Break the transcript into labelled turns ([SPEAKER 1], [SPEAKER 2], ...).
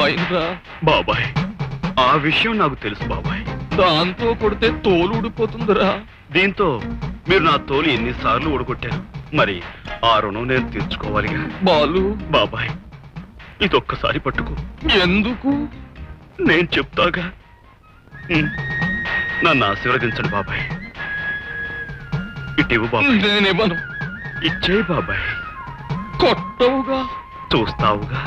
[SPEAKER 1] ఏమైందా
[SPEAKER 2] బాబాయ్? ఆ విషయం నాకు తెలుసు బాబాయ్.
[SPEAKER 1] దాంతో కొడితే తోలు ఊడిపోతుందిరా.
[SPEAKER 2] దీంతో మీరు నా తోలు ఎన్నిసార్లు ఊడగొట్టారు, మరి ఆ రుణం నేను తీర్చుకోవాలిగా.
[SPEAKER 1] బాలు
[SPEAKER 2] బాబాయ్, ఇదొక్కసారి పట్టుకో.
[SPEAKER 1] ఎందుకు?
[SPEAKER 2] నేను చెప్తాగా. నన్ను ఆశీర్వదించండి బాబాయ్. ఇటివు బాబాయ్.
[SPEAKER 1] నేనివ్వను.
[SPEAKER 2] ఇచ్చేయి బాబాయ్.
[SPEAKER 1] కొట్టవుగా.
[SPEAKER 2] చూస్తావుగా.